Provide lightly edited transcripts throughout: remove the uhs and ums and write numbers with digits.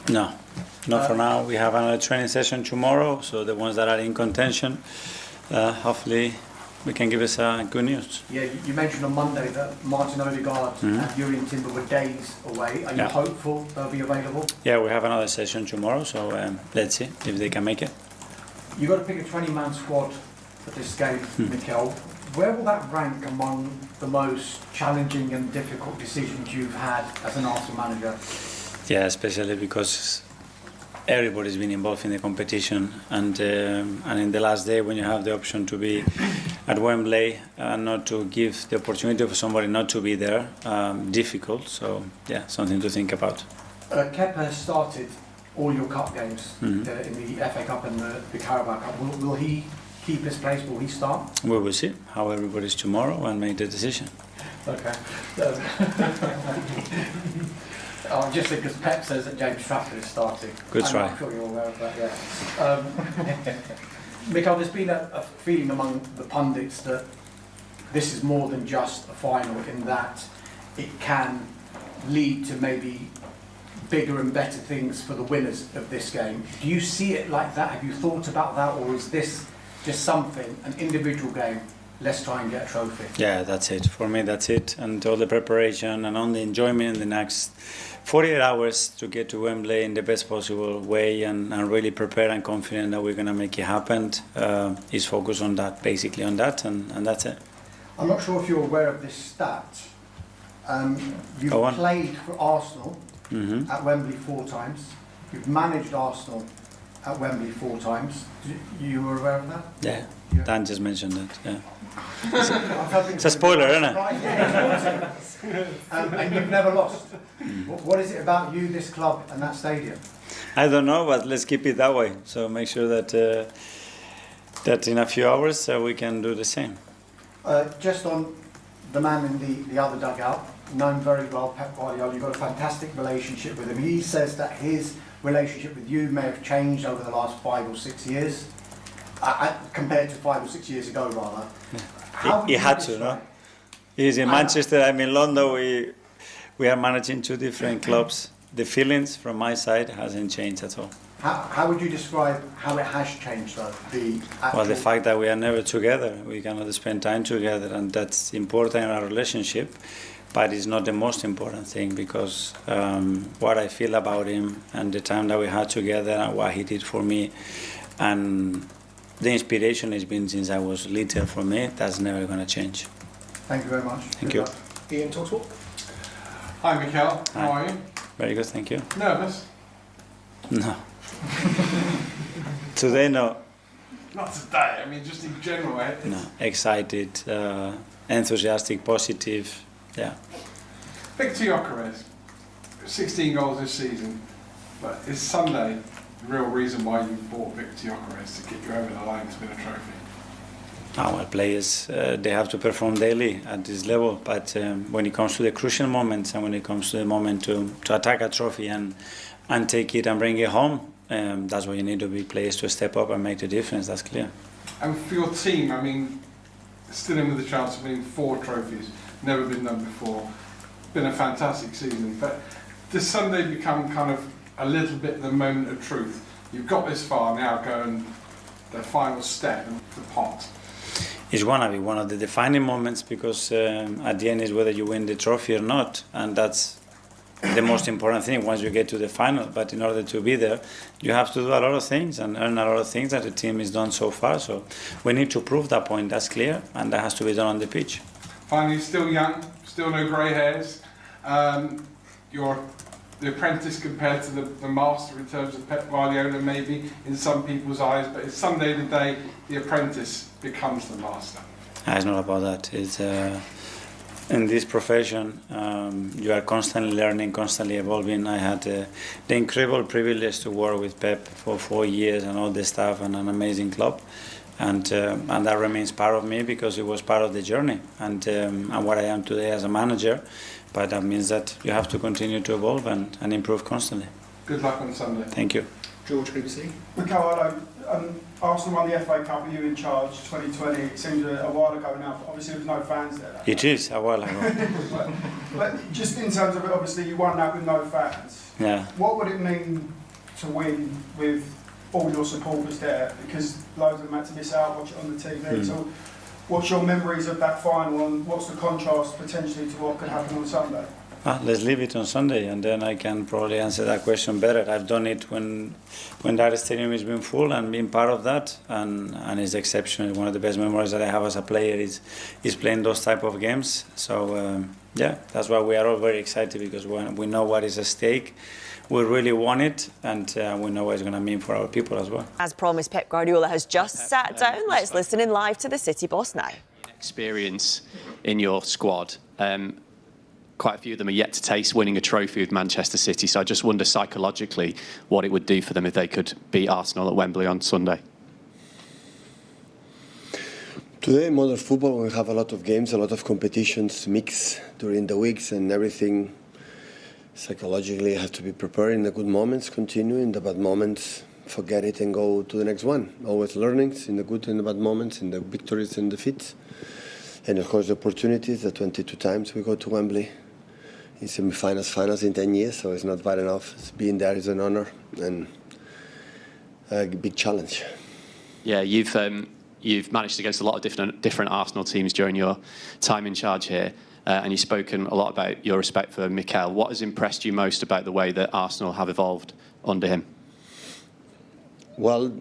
No, not for now. We have another training session tomorrow, so the ones that are in contention, hopefully we can give us good news. Yeah, you mentioned on Monday that Martin Odegaard and Jurien Timber were days away. Are you hopeful they'll be available? Yeah, we have another session tomorrow, so let's see if they can make it. You've got to pick a 20-man squad for this game, Mikel. Where will that rank among the most challenging and difficult decisions you've had as an Arsenal manager? Yeah, especially because everybody's been involved in the competition, and in the last day when you have the option to be at Wembley and not to give the opportunity for somebody not to be there, difficult. So yeah, something to think about. Kepa has started all your cup games in the FA Cup and the Carabao Cup. Will he keep his place? Will he start? We will see how everybody's tomorrow and make the decision. Okay. Just because Pep says that James Trafford is starting. Good try. I'm sure you're aware of that, yeah. Mikel, there's been a feeling among the pundits that this is more than just a final, in that it can lead to maybe bigger and better things for the winners of this game. Do you see it like that? Have you thought about that, or is this just something, an individual game? Let's try and get a trophy. Yeah, that's it. For me, that's it. And all the preparation and all the enjoyment in the next 48 hours to get to Wembley in the best possible way and really prepared and confident that we're going to make it happen is focused on that, basically on that, and that's it. I'm not sure if you're aware of this stat. You've played for Arsenal at Wembley 4 times. You've managed Arsenal at Wembley 4 times. You were aware of that? Yeah. Dan just mentioned that, yeah. It's a spoiler, isn't it? And you've never lost. What is it about you, this club, and that stadium? I don't know, but let's keep it that way. So make sure that that in a few hours we can do the same. Just on the man in the other dugout, known very well, Pep Guardiola, you've got a fantastic relationship with him. He says that his relationship with you may have changed over the last 5 or 6 years. Compared to 5 or 6 years ago, rather. He had to, no? He's in Manchester, I'm in London. We are managing 2 different clubs. The feelings from my side hasn't changed at all. How would you describe how it has changed, though? The fact that we are never together. We cannot spend time together, and that's important in our relationship. But it's not the most important thing, because what I feel about him and the time that we had together and what he did for me, and the inspiration has been since I was little for me. That's never going to change. Thank you very much. Thank you. Ian, talk. Hi, Mikel. How are you? Very good, thank you. Nervous? No. Today, no. Not today. I mean, just in general. No. Excited, enthusiastic, positive. Yeah. Victor Gyökeres, 16 goals this season, but is Sunday the real reason why you bought Victor Gyökeres, to get you over the line to win a trophy? Our players, they have to perform daily at this level, but when it comes to the crucial moments and when it comes to the moment to attack a trophy and take it and bring it home, that's where you need to be players to step up and make the difference. That's clear. And for your team, I mean, still in with the chance of winning 4 trophies, never been done before, been a fantastic season, but does Sunday become kind of a little bit the moment of truth? You've got this far, now going the final step and the pot. It's going to be one of the defining moments, because at the end is whether you win the trophy or not, and that's the most important thing once you get to the final. But in order to be there, you have to do a lot of things and earn a lot of things that the team has done so far. So we need to prove that point, that's clear, and that has to be done on the pitch. Finally, still young, still no grey hairs. You're the apprentice compared to the master in terms of Pep Guardiola, maybe in some people's eyes, but it's someday the day the apprentice becomes the master. It's not about that. It's in this profession, you are constantly learning, constantly evolving. I had the incredible privilege to work with Pep for 4 years and all the staff and an amazing club, and that remains part of me because it was part of the journey and what I am today as a manager. But that means that you have to continue to evolve and improve constantly. Good luck on Sunday. Thank you. George, BBC. Mikel, Arsenal won the FA Cup with you in charge 2020. It seems a while ago now, but obviously there was no fans there. It is a while ago. but just in terms of it, obviously you won that with no fans. Yeah. What would it mean to win with all your supporters there? Because loads of them had to miss out, watch it on the TV. So what's your memories of that final and what's the contrast potentially to what could happen on Sunday? Let's leave it on Sunday, and then I can probably answer that question better. I've done it when that stadium has been full and been part of that, and it's exceptional. One of the best memories that I have as a player is playing those type of games. So yeah, that's why we are all very excited, because we know what is at stake. We really want it, and we know what it's going to mean for our people as well. As promised, Pep Guardiola has just sat down. Let's listen in live to the City boss now. Experience in your squad. Quite a few of them are yet to taste winning a trophy with Manchester City, so I just wonder psychologically what it would do for them if they could beat Arsenal at Wembley on Sunday. Today in modern football we have a lot of games, a lot of competitions mix during the weeks, and everything psychologically you have to be prepared in the good moments, continue in the bad moments, forget it and go to the next one. Always learnings in the good and the bad moments, in the victories and defeats. And of course the opportunities, the 22 times we go to Wembley in semi-finals, finals in 10 years, so it's not bad enough. Being there is an honour and a big challenge. Yeah, you've managed against a lot of different Arsenal teams during your time in charge here, and you've spoken a lot about your respect for Mikel. What has impressed you most about the way that Arsenal have evolved under him? Well,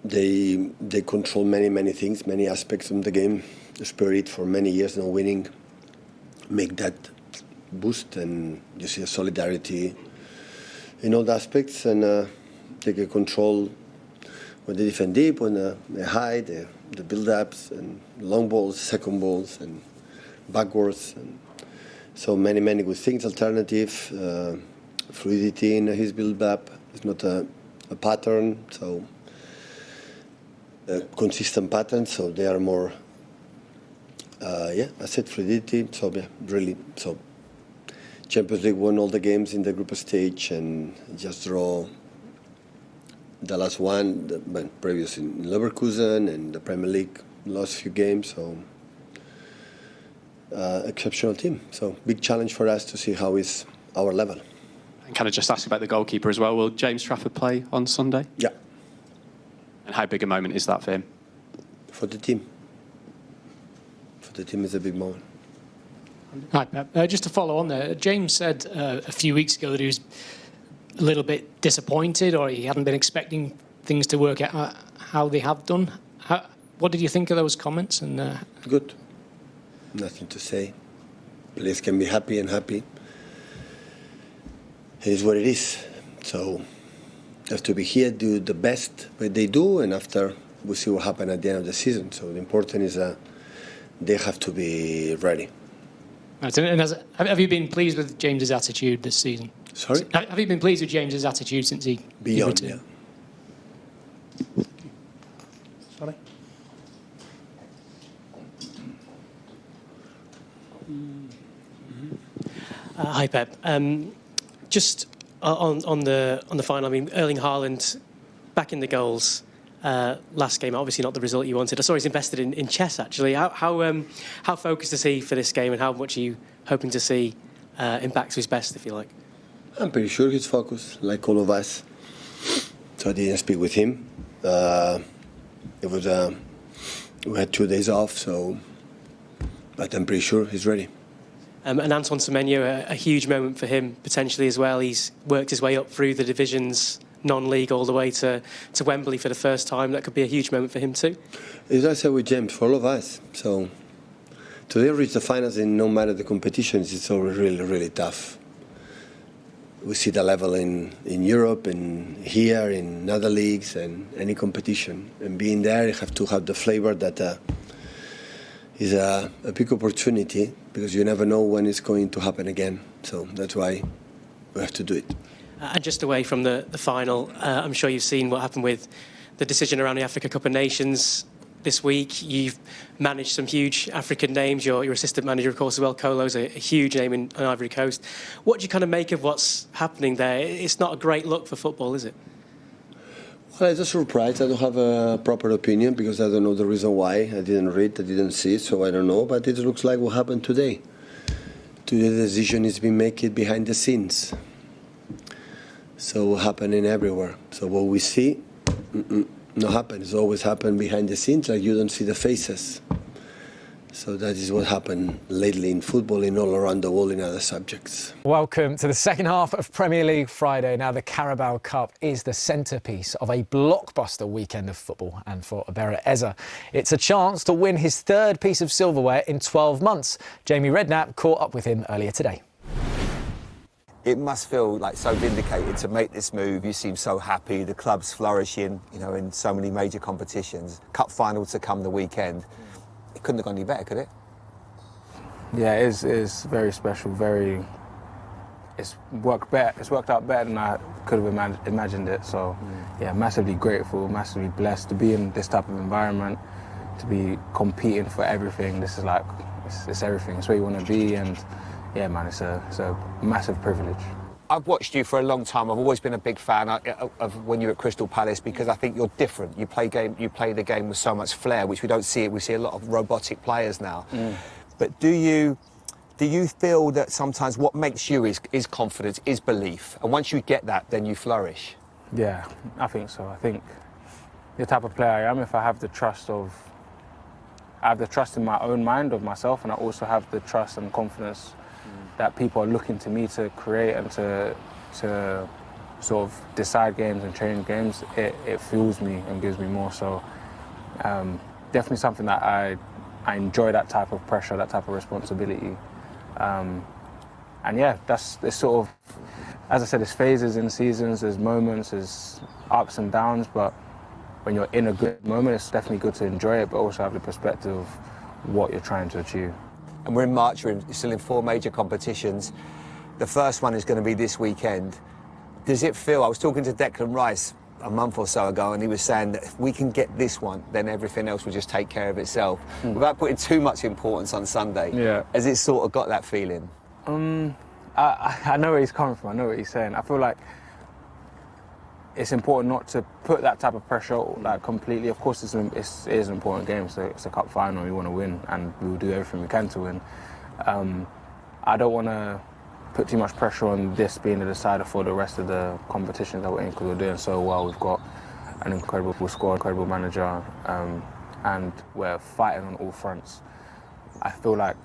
they control many things, many aspects of the game. The spirit for many years now winning make that boost, and you see a solidarity in all the aspects, and they can control when they defend deep, when they hide, the build-ups and long balls, second balls and backwards, and so many good things. Alternative fluidity in his build-up. It's not a pattern, so a consistent pattern, so they are more I said fluidity, so yeah, really. So Champions League won all the games in the group stage and just draw the last one, the previous in Leverkusen, and the Premier League lost few games, so exceptional team. So big challenge for us to see how is our level. And can I just ask about the goalkeeper as well? Will James Trafford play on Sunday? Yeah. And how big a moment is that for him? For the team. The team is a big moment. Hi, Pep. Just to follow on there, James said a few weeks ago that he was a little bit disappointed, or he hadn't been expecting things to work out how they have done. What did you think of those comments? And Good. Nothing to say. Players can be happy and happy. It is what it is. So have to be here, do the best what they do, and after we'll see what happens at the end of the season. So the important is they have to be ready. Right, and have you been pleased with James's attitude this season? Sorry? Have you been pleased with James's attitude since he Beyond, returned? Yeah. Sorry? Hi, Pep. Just on the final, I mean, Erling Haaland back in the goals. Last game, obviously not the result you wanted. I saw he's invested in chess, actually. How focused is he for this game, and how much are you hoping to see him back to his best, if you like? I'm pretty sure he's focused, like all of us. So I didn't speak with him. It was we had 2 days off, so but I'm pretty sure he's ready. And Antoine Semenyo, a huge moment for him potentially as well. He's worked his way up through the divisions, non-league, all the way to Wembley for the first time. That could be a huge moment for him too. As I said with James, for all of us. So to reach the finals in no matter the competitions, it's always really tough. We see the level in Europe and here in other leagues and any competition. And being there, you have to have the flavor that is a big opportunity, because you never know when it's going to happen again. So that's why we have to do it. And just away from the final, I'm sure you've seen what happened with the decision around the Africa Cup of Nations. this week. You've managed some huge African names. Your assistant manager, of course, as well, Kolo's a huge name in Ivory Coast. What do you kind of make of what's happening there? It's not a great look for football, is it? Well, it's a surprise. I don't have a proper opinion because I don't know the reason why. I didn't read, I didn't see, so I don't know. But it looks like what happened today. Today the decision is being made behind the scenes. So happening everywhere. So what we see, not happen. It's always happened behind the scenes, like you don't see the faces. So that is what happened lately in football and all around the world in other subjects. Welcome to the second half of Premier League Friday. Now, the Carabao Cup is the centrepiece of a blockbuster weekend of football. And for Abera Eza, it's a chance to win his third piece of silverware in 12 months. Jamie Redknapp caught up with him earlier today. It must feel like so vindicated to make this move. You seem so happy. The club's flourishing, you know, in so many major competitions. Cup final to come the weekend. It couldn't have gone any better, could it? Yeah, it's very special. It's worked out better than I could have imagined it. So, yeah, massively grateful, massively blessed to be in this type of environment, to be competing for everything. This is like it's everything. It's where you want to be, and yeah, man, it's a massive privilege. I've watched you for a long time. I've always been a big fan of when you're at Crystal Palace because I think you're different. You play the game with so much flair, which we don't see. We see a lot of robotic players now. But do you feel that sometimes what makes you is confidence, is belief, and once you get that, then you flourish? Yeah, I think so. I think the type of player I am, if I have the trust in my own mind of myself, and I also have the trust and confidence that people are looking to me to create and to sort of decide games and change games, it fuels me and gives me more. So definitely something that I enjoy, that type of pressure, that type of responsibility. And yeah, it's sort of, as I said, there's phases in seasons, there's moments, there's ups and downs, but when you're in a good moment, it's definitely good to enjoy it, but also have the perspective of what you're trying to achieve. And we're in March, we're still in 4 major competitions. The first one is going to be this weekend. Does it feel, I was talking to Declan Rice a month or so ago, and he was saying that if we can get this one, then everything else will just take care of itself. Without putting too much importance on Sunday, has it sort of got that feeling? I know where he's coming from, I know what he's saying. I feel like it's important not to put that type of pressure like completely. Of course, it is an important game. So it's a cup final. We want to win, and we will do everything we can to win. I don't want to put too much pressure on this being the decider for the rest of the competitions that we're in, because we're doing so well. We've got an incredible squad, incredible manager, and we're fighting on all fronts. I feel like,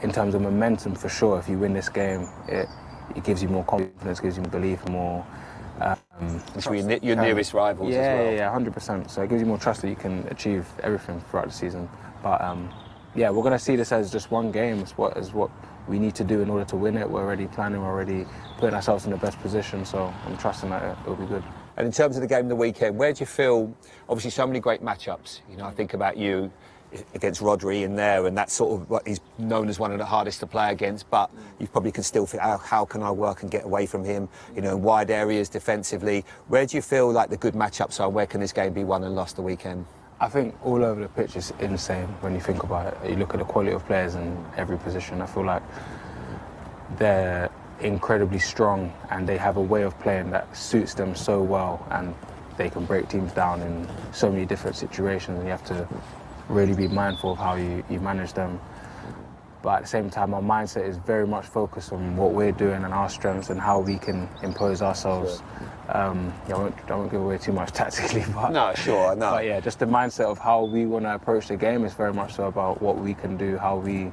in terms of momentum, for sure, if you win this game, it gives you more confidence, gives you more belief, more. Your nearest rivals as well. Yeah, 100%. So it gives you more trust that you can achieve everything throughout the season. But yeah, we're going to see this as just one game. It's what we need to do in order to win it. We're already planning, we're already putting ourselves in the best position. So I'm trusting that it'll be good. And in terms of the game of the weekend, where do you feel, obviously so many great matchups, you know, I think about you against Rodri in there, and that's sort of what he's known as one of the hardest to play against, but you probably can still think, how can I work and get away from him, you know, in wide areas defensively. Where do you feel like the good matchups are? Where can this game be won and lost the weekend? I think all over the pitch is insane when you think about it. You look at the quality of players in every position. I feel like they're incredibly strong and they have a way of playing that suits them so well, and they can break teams down in so many different situations, and you have to really be mindful of how you manage them. But at the same time, our mindset is very much focused on what we're doing and our strengths and how we can impose ourselves. I won't give away too much tactically, but no, sure, no. But yeah, just the mindset of how we want to approach the game is very much so about what we can do, how we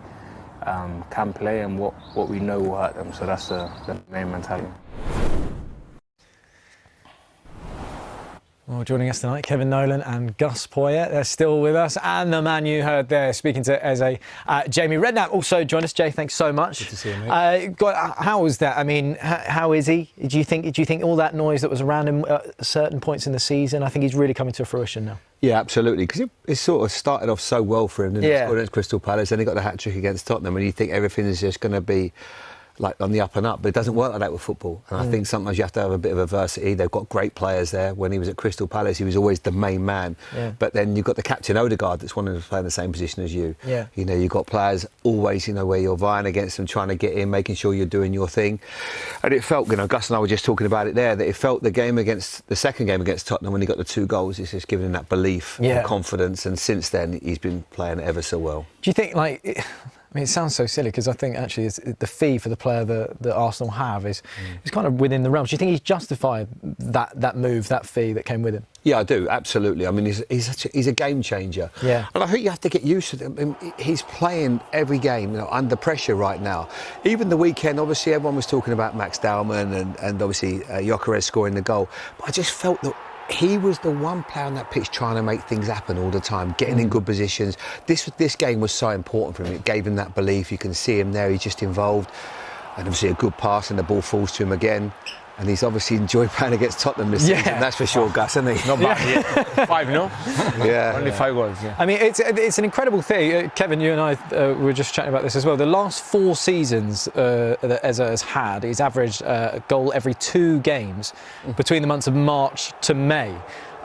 can play, and what we know will hurt them. So that's the main mentality. Well, joining us tonight, Kevin Nolan and Gus Poyet. They're still with us. And the man you heard there speaking to Eze, Jamie Redknapp, also joined us. Jay, thanks so much. Good to see you, mate. How was that? I mean, how is he? Do you think all that noise that was around him at certain points in the season, I think he's really coming to fruition now? Yeah, absolutely. Because it sort of started off so well for him. Then he scored against Crystal Palace, then he got the hat-trick against Tottenham, and you think everything is just going to be like on the up and up, but it doesn't work like that with football. And I think sometimes you have to have a bit of adversity. They've got great players there. When he was at Crystal Palace, he was always the main man. Yeah. But then you've got the captain Odegaard that's wanting to play in the same position as you. Yeah. You know, you've got players always, you know, where you're vying against them, trying to get in, making sure you're doing your thing. And it felt, you know, Gus and I were just talking about it there, that it felt the second game against Tottenham when he got the 2 goals, it's just given him that belief and confidence. And since then, he's been playing ever so well. Do you think, like, I mean, it sounds so silly because I think actually the fee for the player that Arsenal have is kind of within the realms. Do you think he's justified that move, that fee that came with him? Yeah, I do, absolutely. I mean, he's a game changer. Yeah. And I think you have to get used to it. I mean, he's playing every game, you know, under pressure right now. Even the weekend, obviously, everyone was talking about Max Dowman and obviously Gyökeres scoring the goal. But I just felt that he was the one player on that pitch trying to make things happen all the time, getting in good positions. This game was so important for him. It gave him that belief. You can see him there. He's just involved. And obviously a good pass and the ball falls to him again. And he's obviously enjoyed playing against Tottenham this season, that's for sure, Gus, isn't he? Not bad, 5, no? Yeah. Only 5 goals, yeah. I mean, it's an incredible thing. Kevin, you and I were just chatting about this as well. The last 4 seasons that Eze has had, he's averaged a goal every 2 games between the months of March to May.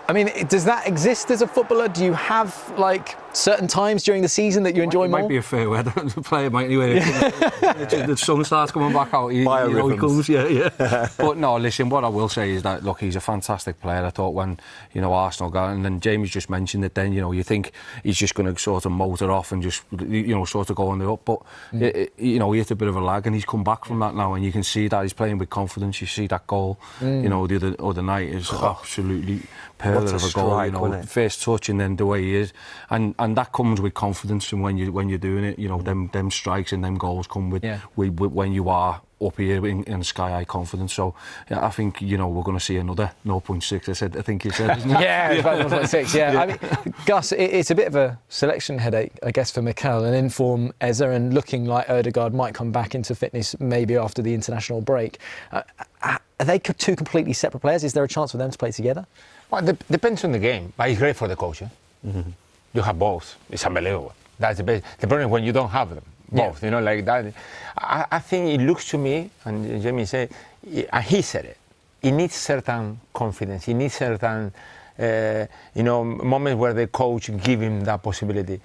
I mean, does that exist as a footballer? Do you have, like, certain times during the season that you enjoy more? It might be a fair weather player, might anyway. The sun starts coming back out, he comes, yeah. But no, listen, what I will say is that, look, he's a fantastic player. I thought when, you know, Arsenal got, and then Jamie's just mentioned it then, you know, you think he's just going to sort of motor off and just, you know, sort of go on the up. But, you know, he hit a bit of a lag and he's come back from that now, and you can see that he's playing with confidence. You see that goal, you know, the other night is absolutely perfect of a goal, you know, first touch and then the way he is. And that comes with confidence, and when you're doing it, you know, them strikes and them goals come with when you are up here in sky high confidence. So yeah, I think, you know, we're going to see another 0.6. I think you said, isn't it? Yeah, it's about 0.6. Yeah, I mean, Gus, it's a bit of a selection headache, I guess, for Mikel, and inform Eze, and looking like Odegaard might come back into fitness maybe after the international break. Are they 2 completely separate players? Is there a chance for them to play together? Well, it depends on the game, but it's great for the coach. You have both. It's unbelievable. That's the best. The problem is when you don't have them, both, you know, like that. I think it looks to me, and Jamie said, and he said it, he needs certain confidence. He needs certain, you know, moments where the coach give him that possibility.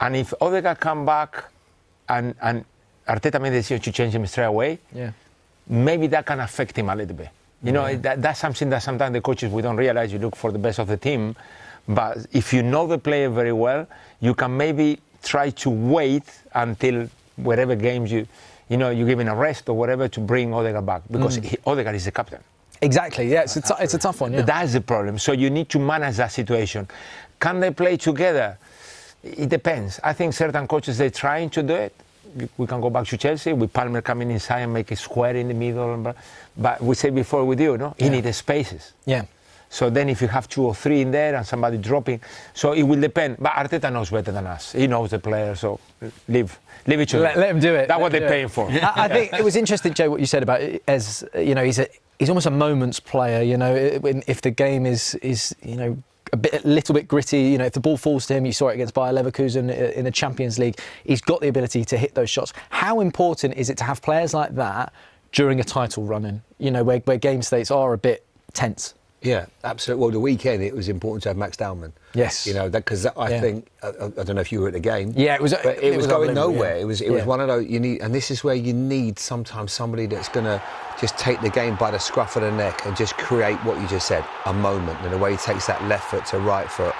And if Odegaard come back and Arteta made the decision to change him straight away, maybe that can affect him a little bit. You know, that's something that sometimes the coaches, we don't realize. You look for the best of the team. But if you know the player very well, you can maybe try to wait until whatever games you know, you give him a rest or whatever to bring Odegaard back, because Odegaard is the captain. Exactly, yeah, it's a tough one, yeah. That's the problem. So you need to manage that situation. Can they play together? It depends. I think certain coaches, they're trying to do it. We can go back to Chelsea with Palmer coming inside and make a square in the middle. But we said before with you, no? He needs spaces. Yeah. So then if you have 2 or 3 in there and somebody dropping, so it will depend. But Arteta knows better than us. He knows the player, so leave it to let him do it. That's what they're paying for. I think it was interesting, Joe, what you said about as you know, he's almost a moments player. You know, if the game is you know, a little bit gritty, you know, if the ball falls to him, you saw it against Bayer Leverkusen in the Champions League, he's got the ability to hit those shots. How important is it to have players like that during a title run-in, you know, where game states are a bit tense? Yeah, absolutely. Well, the weekend it was important to have Max Dowman. Yes, you know that because I think I don't know if you were at the game. Yeah, it was. But it was going nowhere. Yeah. It was one of those you need, and this is where you need sometimes somebody that's going to just take the game by the scruff of the neck and just create what you just said, a moment. And the way he takes that left foot to right foot,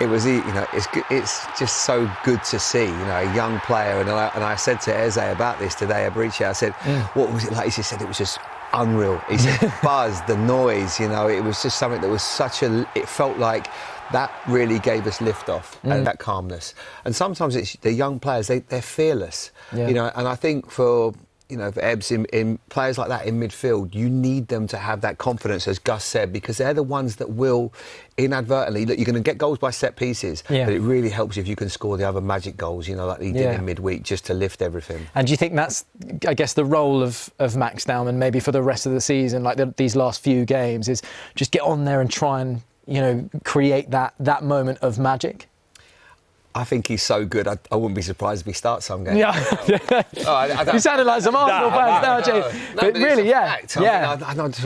it was, you know, it's just so good to see, you know, a young player. And I said to Eze about this today at Breach, I said, what was it like? He just said it was just unreal. He said buzz, the noise, you know, it was just something that was it felt like that really gave us lift off and that calmness. And sometimes it's the young players, they're fearless, you know, and I think for Ebbs in players like that in midfield, you need them to have that confidence, as Gus said, because they're the ones that will inadvertently, look, you're going to get goals by set pieces, but it really helps if you can score the other magic goals, you know, like he did in midweek, just to lift everything. And do you think that's, I guess, the role of Max Dowman maybe for the rest of the season, like these last few games, is just get on there and try and, you know, create that moment of magic? I think he's so good. I wouldn't be surprised if he starts some game. Yeah. You sounded like some Arsenal fans now, James. But really, yeah.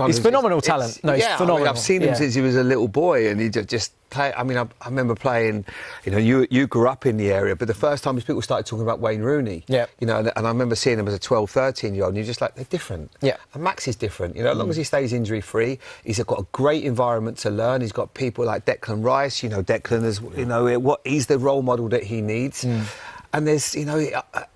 He's phenomenal talent. No, he's phenomenal. I mean, I've seen him since he was a little boy, and he just play. I mean, I remember playing. You know, you grew up in the area, but the first time people started talking about Wayne Rooney. Yeah. You know, and I remember seeing him as a 12, 13-year-old, and you're just like, they're different. Yeah. And Max is different. You know, as long as he stays injury-free, he's got a great environment to learn. He's got people like Declan Rice. You know, Declan is, you know, he's the role model that he needs. And there's, you know,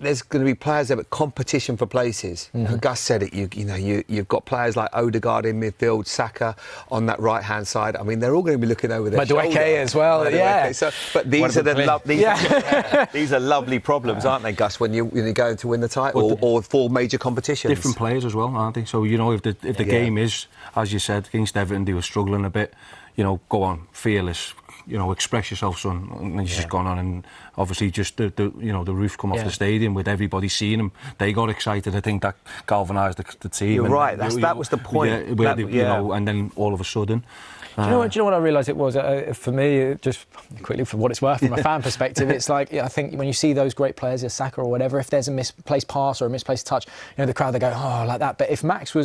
there's going to be players there, but competition for places. You know, Gus said it. You've got players like Odegaard in midfield, Saka on that right hand side. I mean, they're all going to be looking over their shoulder. Madueke as well. Yeah. So, but these are these are lovely problems, aren't they, Gus? When you're going to win the title or for major competitions. Different players as well, aren't they? So you know, if the game is, as you said, against Everton, they were struggling a bit. You know, go on, fearless. You know, express yourself, son. And he's just gone on, and obviously just the roof come off the stadium with everybody seeing him. They got excited. I think that galvanised the team. You're right. That was the point. You know, and then all of a sudden. Do you know what I realised it was? For me, just quickly, for what it's worth, from a fan perspective, it's like, I think when you see those great players, as Saka or whatever, if there's a misplaced pass or a misplaced touch, you know, the crowd, they go, oh, like that. But if Max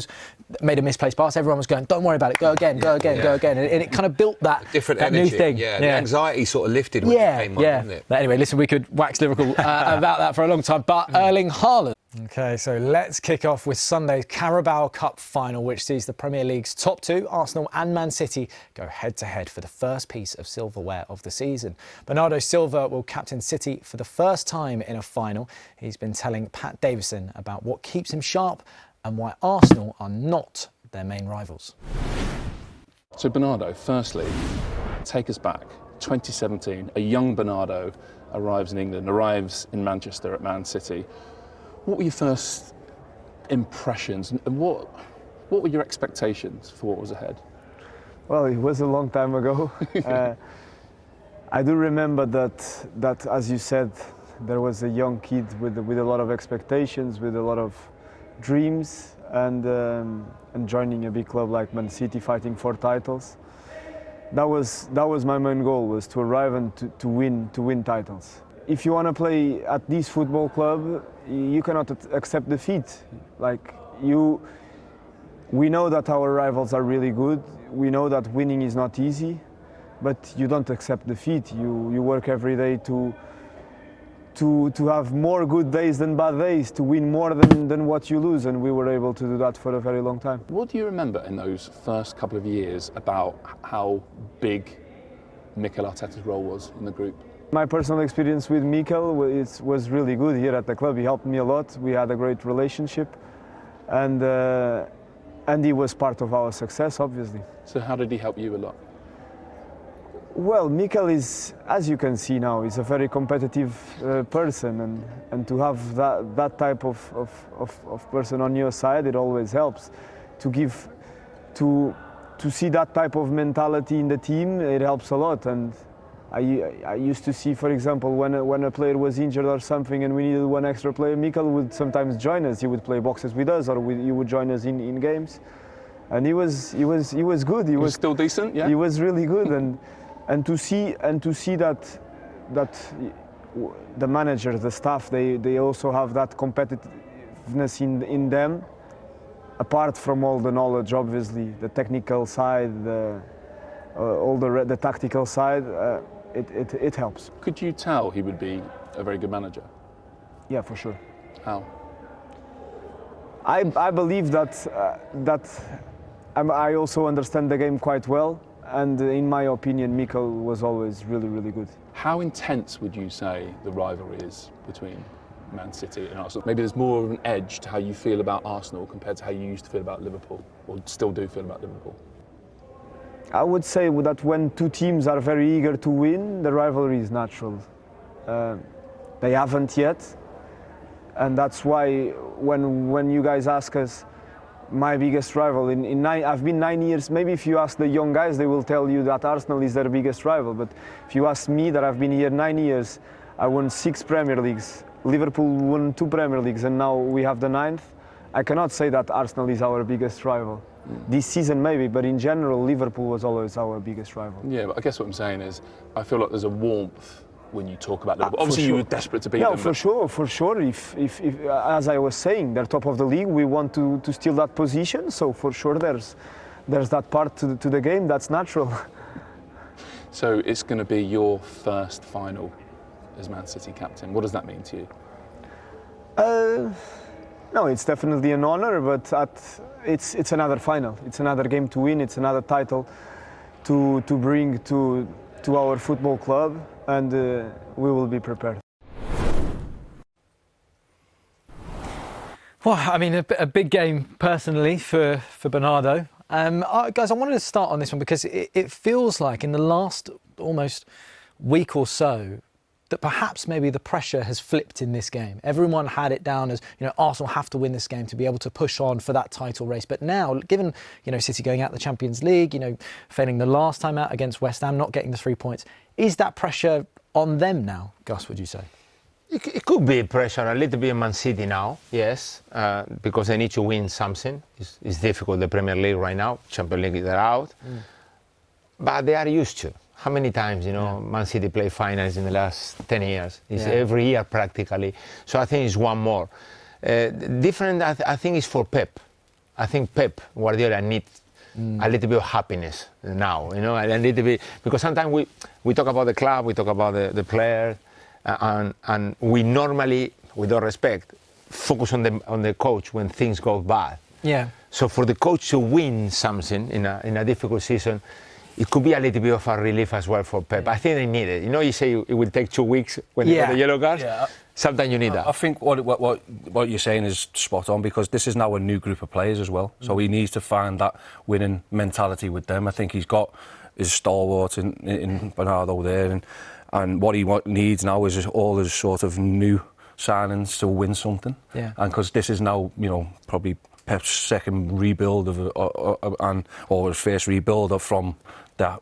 made a misplaced pass, everyone was going, don't worry about it, go again, go again, go again. And it kind of built that different new thing. Yeah, the anxiety sort of lifted when it came on, didn't it? But anyway, listen, we could wax lyrical about that for a long time. But Erling Haaland. OK, so let's kick off with Sunday's Carabao Cup final, which sees the Premier League's top two, Arsenal and Man City, go head-to-head for the first piece of silverware of the season. Bernardo Silva will captain City for the first time in a final. He's been telling Pat Davison about what keeps him sharp and why Arsenal are not their main rivals. So Bernardo, firstly, take us back. 2017, a young Bernardo arrives in England, arrives in Manchester at Man City. What were your first impressions, and what were your expectations for what was ahead? Well, it was a long time ago. I do remember that, as you said, there was a young kid with a lot of expectations, with a lot of dreams, and joining a big club like Man City, fighting for titles. That was my main goal, was to arrive and to win titles. If you want to play at this football club, you cannot accept defeat. We know that our rivals are really good. We know that winning is not easy, but you don't accept defeat. You work every day to have more good days than bad days, to win more than what you lose, and we were able to do that for a very long time. What do you remember in those first couple of years about how big Mikel Arteta's role was in the group? My personal experience with Mikel was really good here at the club. He helped me a lot. We had a great relationship, and he was part of our success, obviously. So how did he help you a lot? Well, Mikel is, as you can see now, is a very competitive person, and to have that type of person on your side, it always helps. To see that type of mentality in the team, it helps a lot. And I used to see, for example, when a player was injured or something and we needed one extra player, Mikel would sometimes join us. He would play boxes with us, or he would join us in games. And he was good. He was still decent. Yeah. He was really good, and to see that the managers, the staff, they also have that competitiveness in them, apart from all the knowledge, obviously, the technical side, all the tactical side. It helps. Could you tell he would be a very good manager? Yeah, for sure. How? I believe that I also understand the game quite well, and in my opinion, Mikel was always really, really good. How intense would you say the rivalry is between Man City and Arsenal? Maybe there's more of an edge to how you feel about Arsenal compared to how you used to feel about Liverpool, or still do feel about Liverpool. I would say that when two teams are very eager to win, the rivalry is natural. They haven't yet, and that's why when you guys ask us, my biggest rival, I've been 9 years, maybe if you ask the young guys, they will tell you that Arsenal is their biggest rival, but if you ask me, that I've been here 9 years, I won 6 Premier Leagues, Liverpool won 2 Premier Leagues, and now we have the 9th, I cannot say that Arsenal is our biggest rival. This season maybe, but in general, Liverpool was always our biggest rival. Yeah, but I guess what I'm saying is, I feel like there's a warmth when you talk about Liverpool? Obviously, you were desperate to beat them. For sure. If as I was saying, they're top of the league. We want to steal that position. So for sure, there's that part to the game. That's natural. So it's going to be your first final as Man City captain. What does that mean to you? No, it's definitely an honour, but it's another final. It's another game to win. It's another title to bring to our football club, and we will be prepared. Well, I mean, a big game personally for Bernardo. Guys, I wanted to start on this one because it feels like in the last almost week or so that perhaps maybe the pressure has flipped in this game. Everyone had it down as, Arsenal have to win this game to be able to push on for that title race. But now, given, City going out the Champions League, failing the last time out against West Ham, not getting the 3 points, is that pressure on them now, Gus, would you say? It could be pressure a little bit on Man City now, yes, because they need to win something. It's difficult, the Premier League right now. Champions League, they're out. But they are used to. How many times, Man City play finals in the last 10 years? It's every year practically. So I think it's one more. Different, I think, is for Pep. I think Pep Guardiola needs a little bit of happiness now, a little bit. Because sometimes we talk about the club, we talk about the players, and we normally, with all respect, focus on the coach when things go bad. Yeah. So for the coach to win something in a difficult season, it could be a little bit of a relief as well for Pep. I think they need it. You say it will take 2 weeks when you get the yellow cards. Yeah. Sometimes you need that. I think what you're saying is spot on, because this is now a new group of players as well. So he needs to find that winning mentality with them. I think he's got his stalwarts in Bernardo there, and what he needs now is all his sort of new signings to win something. Yeah. And because this is now, probably Pep's second rebuild or his first rebuild from that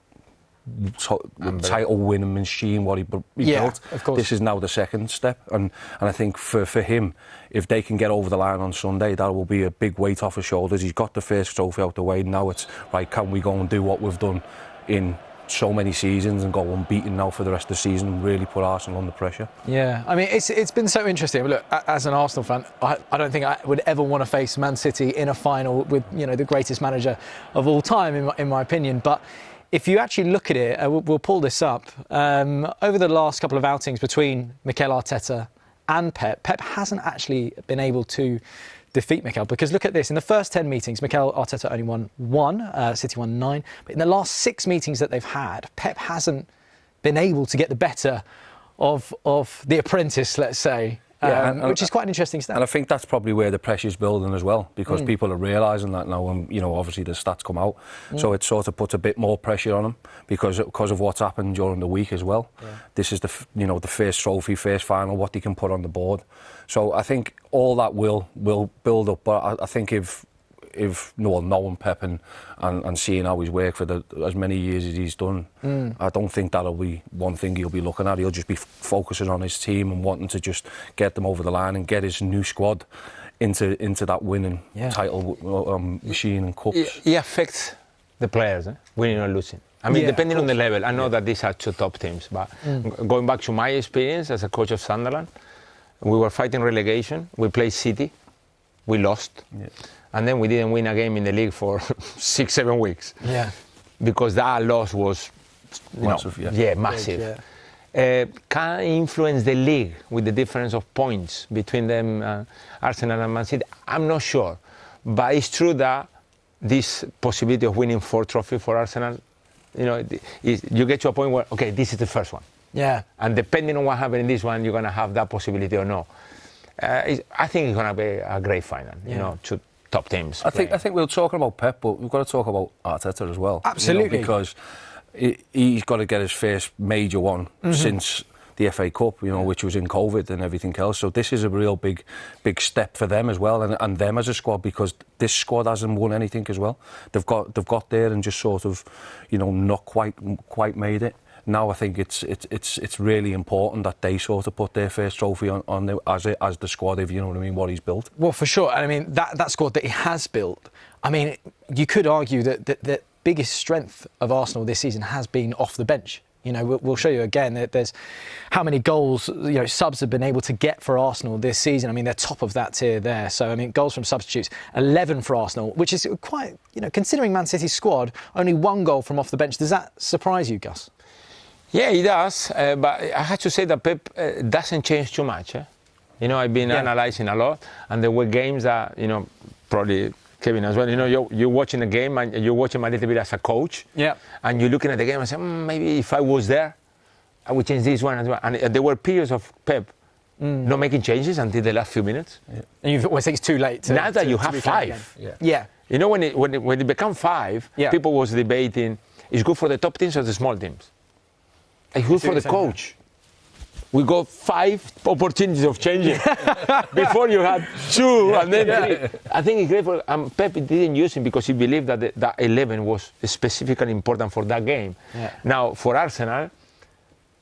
title-winning machine, what he built. Of course. This is now the second step, and I think for him, if they can get over the line on Sunday, that will be a big weight off his shoulders. He's got the first trophy out the way. Now it's right, can we go and do what we've done in so many seasons and go unbeaten now for the rest of the season and really put Arsenal under pressure? Yeah, I mean, it's been so interesting. Look, as an Arsenal fan, I don't think I would ever want to face Man City in a final with, the greatest manager of all time, in my opinion. But if you actually look at it, we'll pull this up, over the last couple of outings between Mikel Arteta and Pep hasn't actually been able to defeat Mikel, because look at this. In the first 10 meetings, Mikel Arteta only won 1, City won 9. But in the last 6 meetings that they've had, Pep hasn't been able to get the better of the apprentice, let's say. Which is quite an interesting stat. And I think that's probably where the pressure's building as well, because people are realising that now, and obviously the stats come out, so it sort of puts a bit more pressure on them because of what's happened during the week as well. Yeah. This is the first trophy, first final, what they can put on the board. So I think all that will build up. But I think if knowing Pep and seeing how he's worked for as many years as he's done, I don't think that'll be one thing he'll be looking at. He'll just be focusing on his team and wanting to just get them over the line and get his new squad into that winning title machine and cups. He affects the players, winning or losing. I mean, depending on the level. I know that these are 2 top teams, but going back to my experience as a coach of Sunderland, we were fighting relegation. We played City. We lost. Yeah. And then we didn't win a game in the league for 6-7 weeks. Yeah. Because that loss was massive. Massive. Can influence the league with the difference of points between them, Arsenal and Man City? I'm not sure. But it's true that this possibility of winning 4 trophies for Arsenal, you get to a point where, okay, this is the first one. Yeah. And depending on what happens in this one, you're going to have that possibility or no. I think it's going to be a great final, to top teams. I think we're talking about Pep, but we've got to talk about Arteta as well. Absolutely. Because he's got to get his first major one since the FA Cup, which was in COVID and everything else. So this is a real big step for them as well, and them as a squad, because this squad hasn't won anything as well. They've got there and just sort of, not quite made it. Now I think it's really important that they sort of put their first trophy on as the squad, if you know what I mean, what he's built. Well, for sure. And I mean, that squad that he has built, I mean, you could argue that the biggest strength of Arsenal this season has been off the bench. You know, we'll show you again that there's how many goals, you know, subs have been able to get for Arsenal this season. I mean, they're top of that tier there. So, I mean, goals from substitutes, 11 for Arsenal, which is quite, you know, considering Man City's squad, only 1 goal from off the bench. Does that surprise you, Gus? Yeah, it does. But I have to say that Pep doesn't change too much. You know, I've been analysing a lot, and there were games that, you know, probably Kevin as well, you know, you're watching the game and you're watching a little bit as a coach. Yeah. And you're looking at the game and say, maybe if I was there, I would change this one as well. And there were periods of Pep not making changes until the last few minutes. Yeah. And you always think it's too late. Now that you have 5. Yeah. You know, when it became 5, people was debating, it's good for the top teams or the small teams? It's good for the coach. We got 5 opportunities of changing before you had 2 and then 3. I think it's great for Pep didn't use him because he believed that that 11 was specifically important for that game. Yeah. Now for Arsenal,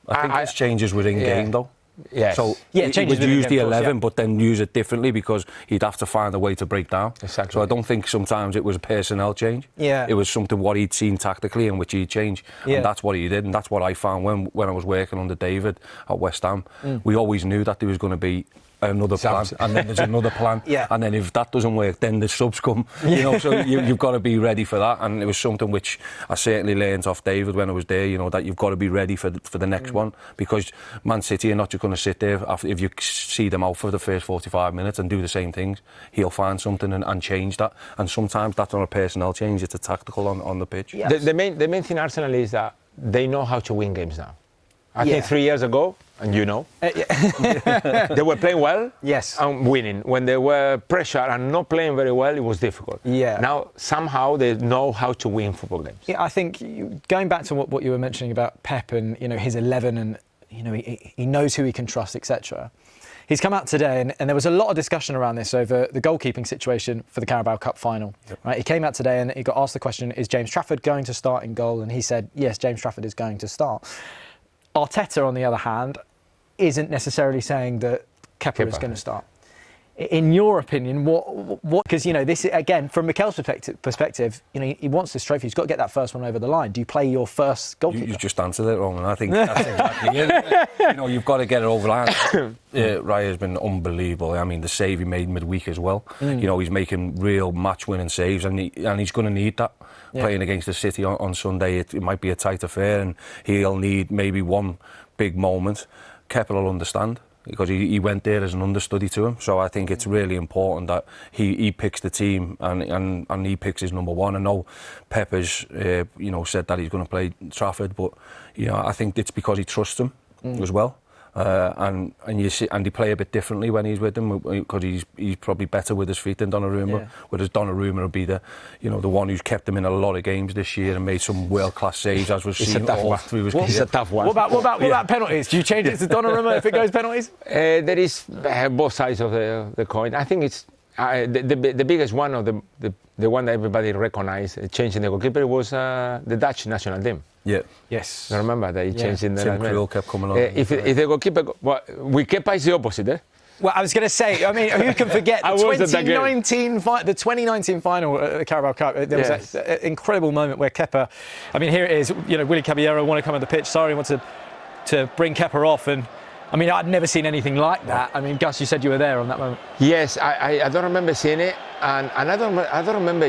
I think there's changes within game though. Yes. So he would use the 11, but then use it differently because he'd have to find a way to break down. Exactly. So I don't think sometimes it was a personnel change. Yeah. It was something what he'd seen tactically and which he'd change. Yeah. And that's what he did. And that's what I found when I was working under David at West Ham. We always knew that there was going to be another plan, and then there's another plan, and then if that doesn't work, then the subs come. You know, so you've got to be ready for that. And it was something which I certainly learned off David when I was there. You know, that you've got to be ready for the next one, because Man City are not just going to sit there if you see them out for the first 45 minutes and do the same things. He'll find something and change that. And sometimes that's not a personnel change; it's a tactical on the pitch. Yes. The main thing Arsenal is that they know how to win games now. I think 3 years ago, and you know, they were playing well and winning. When they were pressure and not playing very well, it was difficult. Yeah. Now, somehow, they know how to win football games. Yeah, I think, going back to what you were mentioning about Pep and, you know, his 11 and, you know, he knows who he can trust, etc. He's come out today, and there was a lot of discussion around this over the goalkeeping situation for the Carabao Cup final. Yep. Right? He came out today and he got asked the question, is James Trafford going to start in goal? And he said, yes, James Trafford is going to start. Arteta, on the other hand, isn't necessarily saying that Kepa is going to start. In your opinion, what? Because, you know, this again, from Mikel's perspective, you know, he wants this trophy. He's got to get that first one over the line. Do you play your first goalkeeper? You just answered it, Roman. I think that's exactly it. You know, you've got to get it over the line. Raya's been unbelievable. I mean, the save he made midweek as well. You know, he's making real match-winning saves, and he's going to need that. Playing against the City on Sunday, it might be a tight affair, and he'll need maybe one big moment. Kepa will understand, because he went there as an understudy to him. So I think it's really important that he picks the team and he picks his number one. I know Pep has you know, said that he's going to play Trafford, but you know, I think it's because he trusts him as well. And you see, and they play a bit differently when he's with them, because he's probably better with his feet than Donnarumma. Whereas Donnarumma will be the one who's kept him in a lot of games this year and made some world class saves, as we've seen. It's a tough one. What about penalties? Do you change it to Donnarumma if it goes penalties? There is both sides of the coin. I think it's the biggest one, or the one that everybody recognised changing the goalkeeper was the Dutch national team. Yeah. Yes. I remember that he changed in the Tim Krul kept coming on. If the goalkeeper, with Kepa is the opposite, Well, I was going to say, I mean, who can forget the 2019 final at the Carabao Cup? There was that incredible moment where Kepa, I mean, here it is, you know, Willy Caballero wanted to come on the pitch, sorry, wanted to bring Kepa off, and I mean, I'd never seen anything like that. I mean, Gus, you said you were there on that moment. Yes, I don't remember seeing it, and I don't remember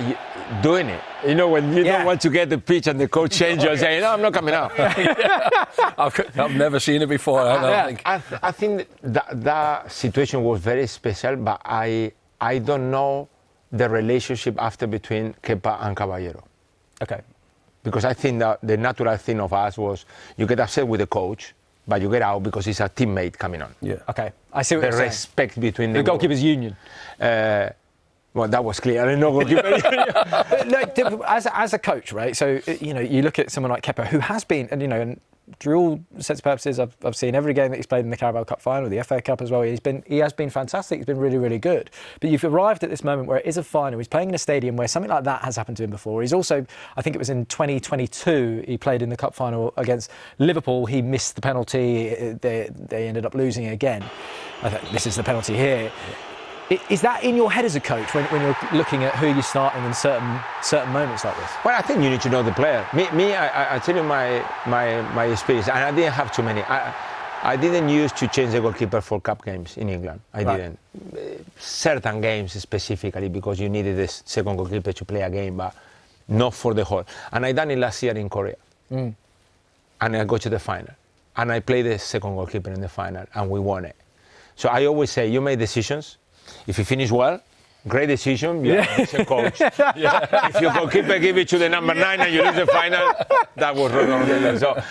doing it. You know, when you don't want to get the pitch and the coach changes, you're saying, no, I'm not coming out. I've never seen it before. I think that situation was very special, but I don't know the relationship after between Kepa and Caballero. Okay. Because I think that the natural thing of us was you get upset with the coach, but you get out because he's a teammate coming on. Yeah. Okay. I see what you're saying. The respect between the goalkeepers' union. Well, that was clear. I didn't know goalkeeper union. Look, as a coach, right? So you know, you look at someone like Kepa, who has been, and you know, and through all intents and purposes, I've seen every game that he's played in the Carabao Cup final, the FA Cup as well. He has been fantastic. He's been really, really good. But you've arrived at this moment where it is a final. He's playing in a stadium where something like that has happened to him before. He's also, I think it was in 2022, he played in the cup final against Liverpool. He missed the penalty. They ended up losing again. I think this is the penalty here. Is that in your head as a coach when you're looking at who you're starting in certain moments like this? Well, I think you need to know the player. I tell you my experience, and I didn't have too many. I didn't use to change the goalkeeper for cup games in England. I didn't. Certain games specifically because you needed the second goalkeeper to play a game, but not for the whole. And I done it last year in Korea. And I go to the final. And I played the second goalkeeper in the final, and we won it. So I always say, you make decisions. If you finish well, great decision. As a coach. If your goalkeeper give it to the number 9 and you lose the final, that was wrong. So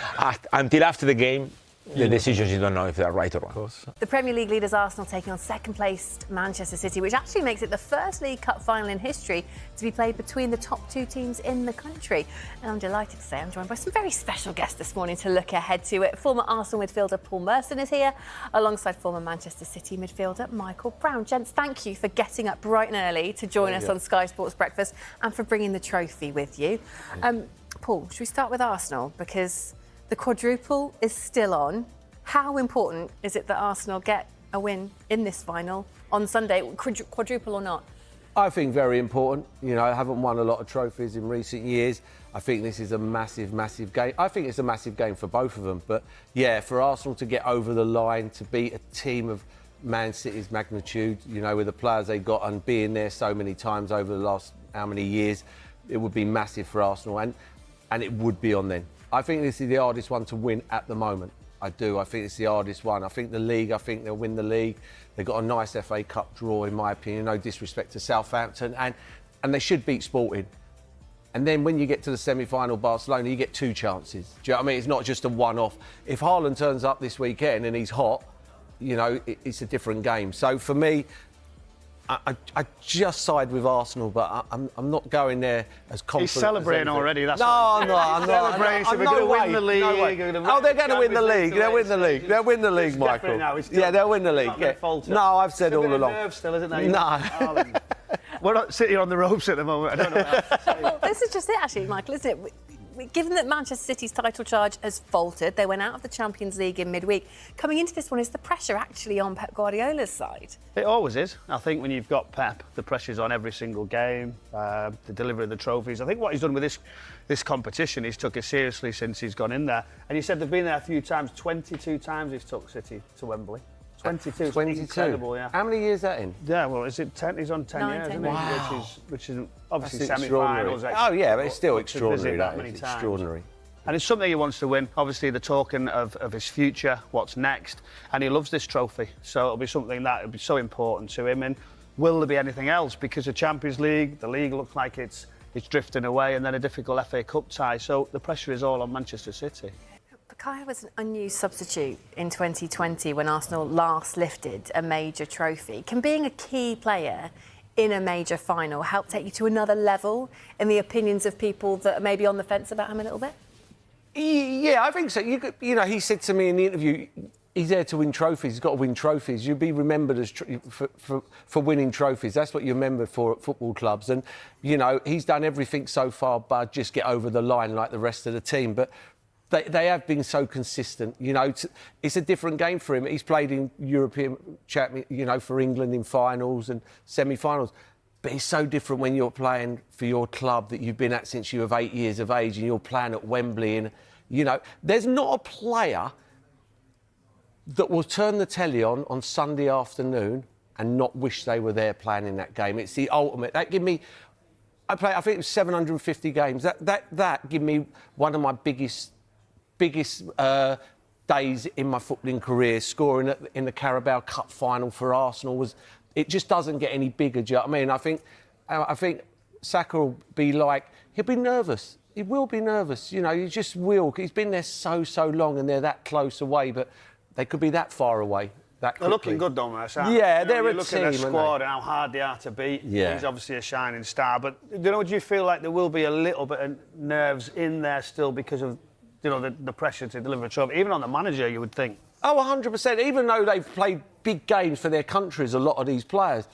until after the game, the decisions you don't know if they're right or wrong. The Premier League leaders Arsenal taking on second-placed Manchester City, which actually makes it the first League Cup final in history to be played between the top 2 teams in the country. And I'm delighted to say I'm joined by some very special guests this morning to look ahead to it. Former Arsenal midfielder Paul Merson is here, alongside former Manchester City midfielder Michael Brown. Gents, thank you for getting up bright and early to join us on Sky Sports Breakfast and for bringing the trophy with you. Paul, should we start with Arsenal? Because the quadruple is still on. How important is it that Arsenal get a win in this final on Sunday, quadruple or not? I think very important. You know, I haven't won a lot of trophies in recent years. I think this is a massive, massive game. I think it's a massive game for both of them. But, yeah, for Arsenal to get over the line, to beat a team of Man City's magnitude, you know, with the players they got and being there so many times over the last how many years, it would be massive for Arsenal. And it would be on then. I think this is the hardest one to win at the moment. I do. I think it's the hardest one. I think the league, I think they'll win the league. They've got a nice FA Cup draw, in my opinion. No disrespect to Southampton. And they should beat Sporting. And then when you get to the semi-final, Barcelona, you get 2 chances. Do you know what I mean? It's not just a one-off. If Haaland turns up this weekend and he's hot, you know, it's a different game. So for me, I just side with Arsenal, but I'm not going there as confident. He's celebrating already. That's I'm not. Celebrating. We're going to win the league. Oh, they're going to win the league. They'll win the league. They'll win the league, Michael. Yeah, they'll win the league. No, I've said all along. Nerves still, isn't there? No. We're not sitting on the ropes at the moment. I don't know what else to say. Well, this is just it, actually, Michael, isn't it? Given that Manchester City's title charge has faltered, they went out of the Champions League in midweek. Coming into this one, is the pressure actually on Pep Guardiola's side? It always is. I think when you've got Pep, the pressure's on every single game, the delivery of the trophies. I think what he's done with this competition, he's took it seriously since he's gone in there. And you said they've been there a few times, 22 times he's took City to Wembley. 22. 22. Incredible, yeah. How many years is that in? Yeah, well, is it 10? He's on 10 years, isn't he? Wow. Which is obviously That's semi-finals. Oh, yeah, but it's still extraordinary. That many It's times. extraordinary. And it's something he wants to win. Obviously, they're talking of his future, what's next, and he loves this trophy. So it'll be something that will be so important to him. And will there be anything else? Because the Champions League, the league looks like it's drifting away, and then a difficult FA Cup tie. So the pressure is all on Manchester City. Bukayo was an unused substitute in 2020 when Arsenal last lifted a major trophy. Can being a key player in a major final help take you to another level in the opinions of people that are maybe on the fence about him a little bit? Yeah, I think so. You know, he said to me in the interview, he's there to win trophies. He's got to win trophies. You'll be remembered as for winning trophies. That's what you're remembered for at football clubs. And, you know, he's done everything so far but just get over the line like the rest of the team. But they have been so consistent. You know, it's a different game for him. He's played in European champion, you know, for England in finals and semi-finals. But it's so different when you're playing for your club that you've been at since you were 8 years of age and you're playing at Wembley. And, you know, there's not a player that will turn the telly on Sunday afternoon and not wish they were there playing in that game. It's the ultimate. That give me... I think it was 750 games. That give me one of my biggest days in my footballing career. Scoring in the Carabao Cup final for Arsenal was... It just doesn't get any bigger, do you know what I mean? I think Saka will be like... He'll be nervous. He will be nervous, you know, he just will. He's been there so long and they're that close away, but they could be that far away that quickly. They're looking good, though, Mercer. Yeah, they're a team. You team, look at their squad and how hard they are to beat. Yeah. He's obviously a shining star, but do you feel like there will be a little bit of nerves in there still because of, you know, the pressure to deliver a trophy? Even on the manager, you would think. Oh, 100%. Even though they've played big games for their countries, a lot of these players,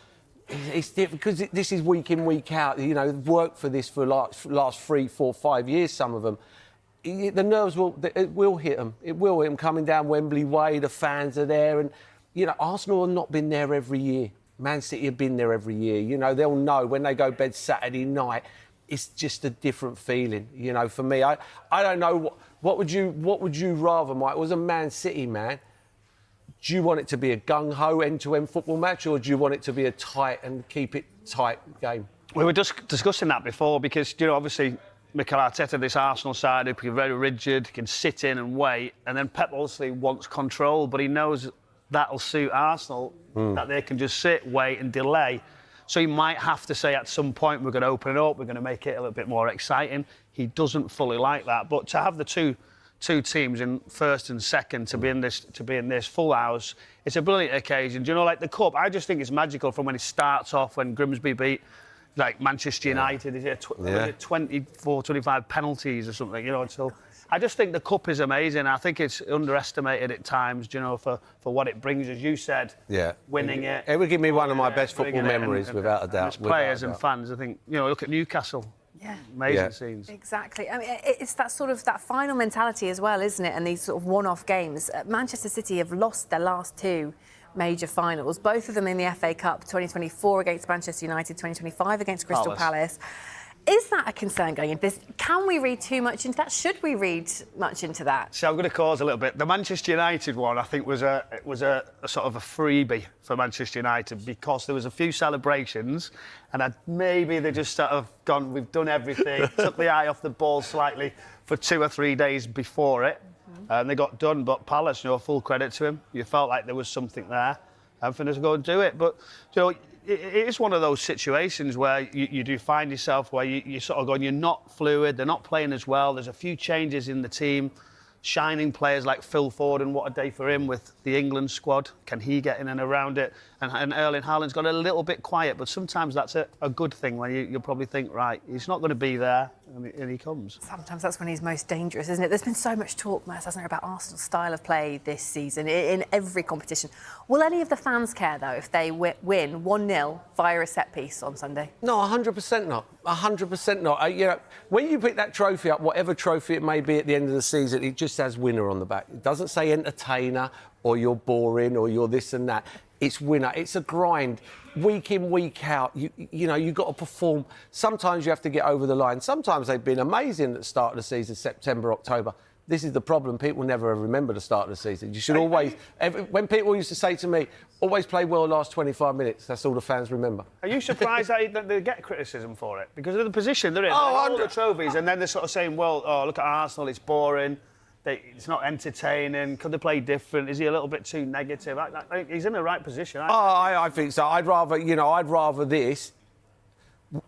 it's different because this is week in, week out. You know, they've worked for this for last 3, 4, 5 years, some of them. The nerves will hit them. It will hit them coming down Wembley Way. The fans are there. And, you know, Arsenal have not been there every year. Man City have been there every year. You know, they'll know when they go to bed Saturday night, it's just a different feeling. You know, for me, I don't know, what would you rather, Mike? Was a Man City man? Do you want it to be a gung-ho end-to-end football match, or do you want it to be a tight and keep it tight game? We were just discussing that before because, you know, obviously Mikel Arteta, this Arsenal side, who can be very rigid, can sit in and wait, and then Pep obviously wants control, but he knows that'll suit Arsenal, that they can just sit, wait and delay. So he might have to say at some point, we're going to open it up, we're going to make it a little bit more exciting. He doesn't fully like that, but to have the two teams in first and second to be in this full house, it's a brilliant occasion. Do you know, like the cup, I just think it's magical from when it starts off, when Grimsby beat like Manchester United, is it 24, 25 penalties or something, you know, so I just think the cup is amazing. I think it's underestimated at times, you know, for what it brings, as you said, winning it. It would give me one of my best football memories, without a doubt. As players and fans, I think, you know, look at Newcastle. Yeah. Amazing scenes. Exactly. I mean, it's that sort of that final mentality as well, isn't it? And these sort of one-off games. Manchester City have lost their last two major finals, both of them in the FA Cup, 2024 against Manchester United, 2025 against Crystal Palace. Is that a concern going into this? Can we read too much into that? Should we read much into that? So I'm going to cause a little bit. The Manchester United one, I think, was a sort of a freebie for Manchester United because there was a few celebrations, and maybe they just sort of gone, we've done everything, took the eye off the ball slightly for 2 or 3 days before it, and they got done. But Palace, you know, full credit to him. You felt like there was something there, and for them to go and do it. But you know, it is one of those situations where you do find yourself where you're sort of going, you're not fluid, they're not playing as well, there's a few changes in the team, shining players like Phil Foden, what a day for him with the England squad, can he get in and around it? And Erling Haaland's got a little bit quiet, but sometimes that's a good thing when you'll probably think, right, he's not going to be there, and he comes. Sometimes that's when he's most dangerous, isn't it? There's been so much talk, Matt, hasn't there, about Arsenal's style of play this season in every competition. Will any of the fans care, though, if they win 1-0 via a set-piece on Sunday? No, 100% not. 100% not. You know, when you pick that trophy up, whatever trophy it may be at the end of the season, it just says winner on the back. It doesn't say entertainer or you're boring or you're this and that. It's winner. It's a grind. Week in, week out. You know, you've got to perform. Sometimes you have to get over the line. Sometimes they've been amazing at the start of the season, September, October. This is the problem. People never ever remember the start of the season. You should always... when people used to say to me, always play well last 25 minutes, that's all the fans remember. Are you surprised that they get criticism for it? Because of the position they're in. All the trophies, and then they're sort of saying, well, look at Arsenal, it's boring. It's not entertaining. Could they play different? Is he a little bit too negative? He's in the right position. I think so. I'd rather this,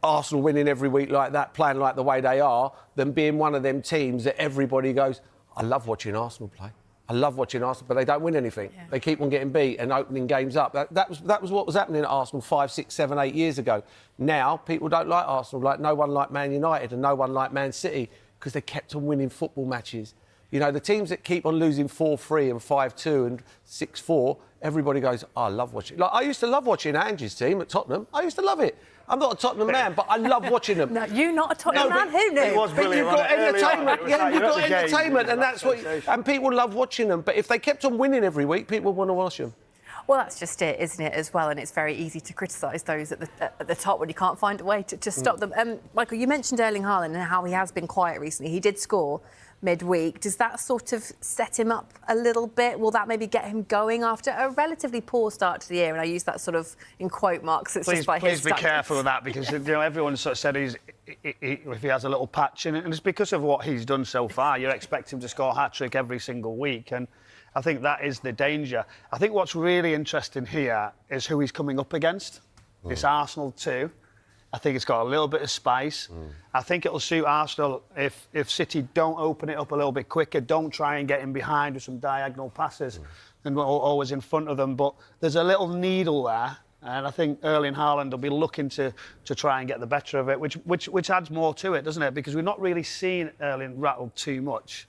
Arsenal winning every week like that, playing like the way they are, than being one of them teams that everybody goes, I love watching Arsenal play. I love watching Arsenal, but they don't win anything. Yeah. They keep on getting beat and opening games up. That was what was happening at Arsenal 5, 6, 7, 8 years ago. Now, people don't like Arsenal, like no one liked Man United and no one liked Man City, because they kept on winning football matches. You know, the teams that keep on losing 4-3 and 5-2 and 6-4, everybody goes, oh, I love watching. Like, I used to love watching Angie's team at Tottenham. I used to love it. I'm not a Tottenham man, but I love watching them. No, you're not a Tottenham man. Who knew? It was brilliant. But you've got entertainment. Yeah, you've got entertainment, and that's what... And people love watching them. But if they kept on winning every week, people want to watch them. Well, that's just it, isn't it, as well? And it's very easy to criticise those at the top when you can't find a way to stop them. Michael, you mentioned Erling Haaland and how he has been quiet recently. He did score midweek. Does that sort of set him up a little bit? Will that maybe get him going after a relatively poor start to the year? And I use that sort of in quote marks. It's just by his Please be careful with that, because you know, everyone sort of said if he has a little patch in it, and it's because of what he's done so far. You expect him to score a hat-trick every single week, and I think that is the danger. I think what's really interesting here is who he's coming up against. It's Arsenal too. I think it's got a little bit of spice. I think it'll suit Arsenal if City don't open it up a little bit quicker, don't try and get in behind with some diagonal passes, and we're always in front of them. But there's a little needle there, and I think Erling Haaland will be looking to try and get the better of it, which adds more to it, doesn't it? Because we've not really seen Erling rattled too much.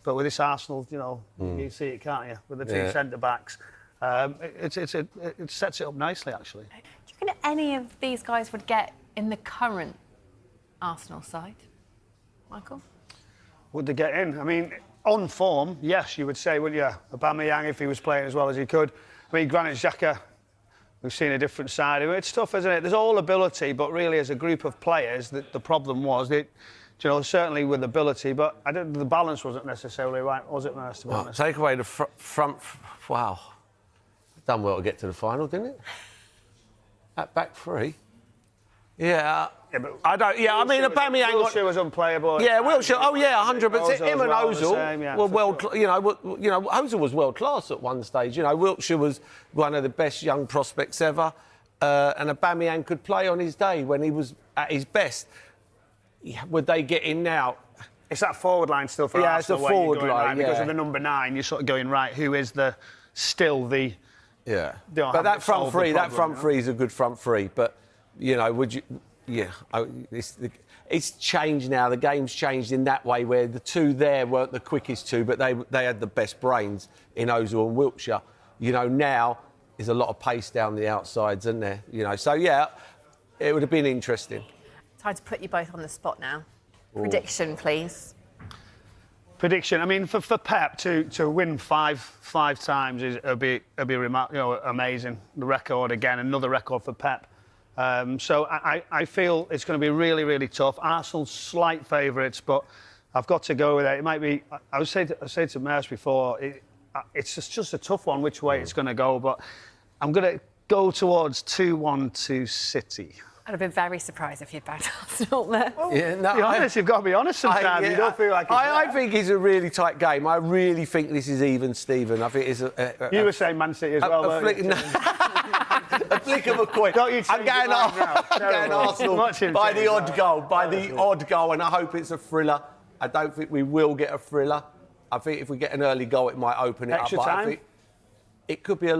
But with this Arsenal, you know, you see it, can't you? With the two centre-backs. It sets it up nicely, actually. Do you think any of these guys would get in the current Arsenal side? Michael? Would they get in? I mean, on form, yes, you would say, wouldn't you? Aubameyang, if he was playing as well as he could. I mean, Granit Xhaka We've seen a different side of it. It's tough, isn't it? There's all ability, but really as a group of players, the problem was that, you know, certainly with ability, but the balance wasn't necessarily right, was it, Merce, to be honest? Take away the front... Wow. Done well to get to the final, didn't it? That back three. Yeah. But I mean, Aubameyang... Wilshere was unplayable. Yeah, Wilshere. Oh, yeah, 100%. Him and Ozil were sure. You know, Ozil was world class at one stage. You know, Wilshere was one of the best young prospects ever, and Aubameyang could play on his day when he was at his best. Would they get in now? It's that forward line still for Arsenal. Yeah, it's a forward line. Right, because of the number 9, you're sort of going right. Who is still the? Yeah. But that front three is a good front three. But you know, would you? Yeah, it's changed now. The game's changed in that way where the two there weren't the quickest two, but they had the best brains in Ozil and Wilshere. You know, now there's a lot of pace down the outsides, isn't there? You know, so yeah, it would have been interesting. Time to put you both on the spot now. Prediction, please. Prediction. I mean, for Pep to win five times it'll be amazing. The record again, another record for Pep. So I feel it's going to be really, really tough. Arsenal slight favourites, but I've got to go with it. It might be. I was saying to Merce before, it's just a tough one which way it's going to go. But I'm going to go towards 2-1 to City. I'd have been very surprised if you'd backed Arsenal there. Yeah, no, be honest, you've got to be honest sometimes. You don't feel like I think it's a really tight game. I really think this is even, Stephen. I think it's you were saying Man City as well, a flick of a coin. I'm going Arsenal by the odd goal, and I hope it's a thriller. I don't think we will get a thriller. I think if we get an early goal, it might open it Extra up. time? I think it could be a